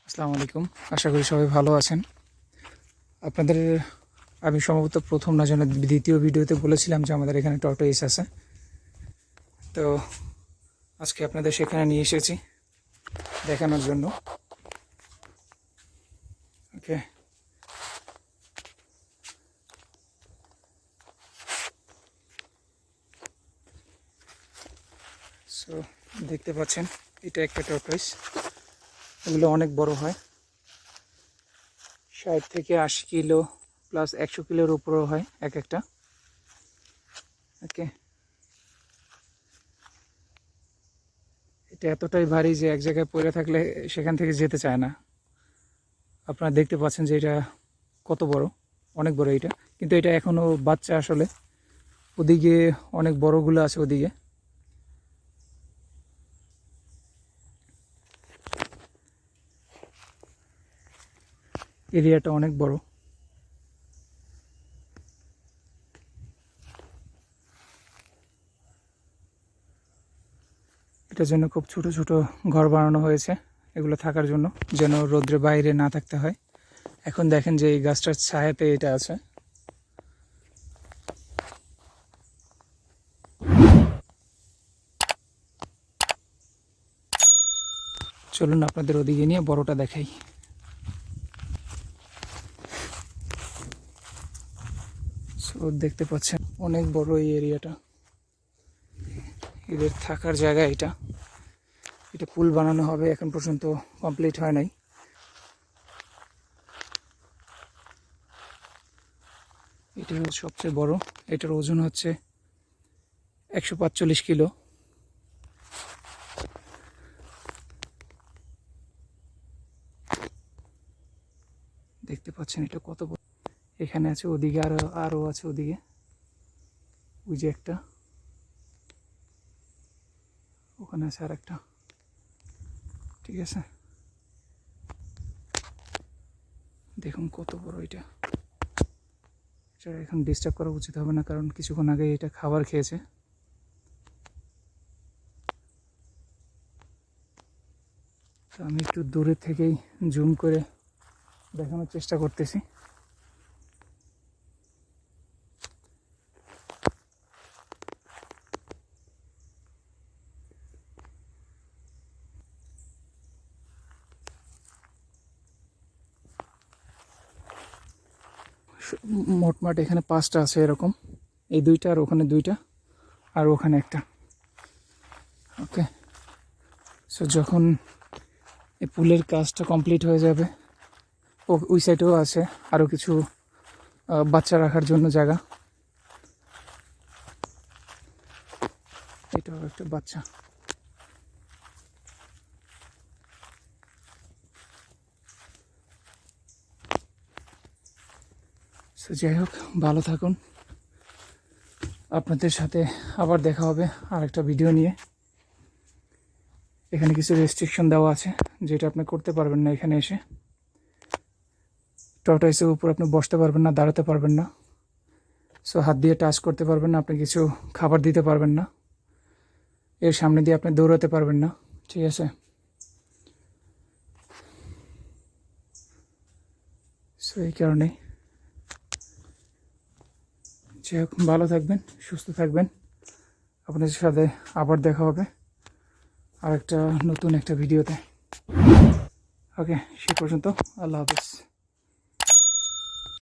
আসসালামু আলাইকুম। আশা করি সবাই ভালো আছেন। আপনাদের আমি সম্ভবত প্রথম না যেন দ্বিতীয় ভিডিওতে বলেছিলাম যে আমাদের এখানে টর্টোইস আছে। তো আজকে আপনাদের সেখানে নিয়ে এসেছি দেখানোর জন্য। ওকে, সো দেখতে পাচ্ছেন এটা একটা টর্টোইস। এগুলো অনেক বড় হয়, 60 থেকে 80 কিলো প্লাস 100 কিলোর উপরেও হয় এক একটা। ওকে, এটা এতটাই ভারী যে এক জায়গায় পড়ে থাকলে সেখান থেকে যেতে চায় না। আপনারা দেখতে পাচ্ছেন যে এটা কত বড়, অনেক বড় এটা। কিন্তু এটা এখনও বাচ্চা আসলে। ওদিকে অনেক বড়গুলো আছে, ওদিকে এরিয়াটা অনেক বড়। এটার জন্য খুব ছোট ছোট ঘর বানানো হয়েছে এগুলো থাকার জন্য, যেন রোদ্রে বাইরে না থাকতে হয়। এখন দেখেন যে এই গাছটার ছায়াতে এটা আছে। চলুন আপনাদের ওদিকে নিয়ে বড়টা দেখাই। সো দেখতে পাচ্ছেন অনেক বড় এই এরিয়াটা, এদের থাকার জায়গা। এটা পুল বানানো হবে, এখন পর্যন্ত কমপ্লিট হয় নাই। এটা হচ্ছে সবচেয়ে বড়। এটার ওজন হচ্ছে 145 কিলো। দেখতে পাচ্ছেন এটা কত বড়। এখানে আছে, ওদিকে আরো আছে, ওদিকে ওই যে একটা, ওখানে আছে আর একটা। ঠিক আছে, দেখুন কত বড় এটা। এটা এখন ডিস্টার্ব করা উচিত হবে না, কারণ কিছুক্ষণ আগে এটা খাবার খেয়েছে। তো আমি একটু দূরে থেকেই জুম করে দেখানোর চেষ্টা করতেছি। মোটমাট এখানে 5টা আছে এরকম, এই 2টা আর ওখানে 2টা আর ওখানে একটা। ওকে, সো যখন এই পুলের কাজটা কমপ্লিট হয়ে যাবে, ওই সাইডেও আছে আরও কিছু বাচ্চা রাখার জন্য জায়গা। এটাও একটা বাচ্চা। সো যাই হোক, ভালো থাকুন। আপনাদের সাথে আবার দেখা হবে আরেকটা ভিডিও নিয়ে। এখানে কিছু রেস্ট্রিকশন দেওয়া আছে, যেটা আপনি করতে পারবেন না। এখানে এসে টর্টয়েসের উপর আপনি বসতে পারবেন না, দাঁড়াতে পারবেন না। সো হাত দিয়ে টাচ করতে পারবেন না, আপনি কিছু খাবার দিতে পারবেন না, এর সামনে দিয়ে আপনি দৌড়াতে পারবেন না। ঠিক আছে, সো এই কারণে যাই হোক, ভালো থাকবেন, সুস্থ থাকবেন। আপনাদের সাথে আবার দেখা হবে আর একটা নতুন একটা ভিডিওতে। ওকে, সে পর্যন্ত আল্লাহ হাফেজ।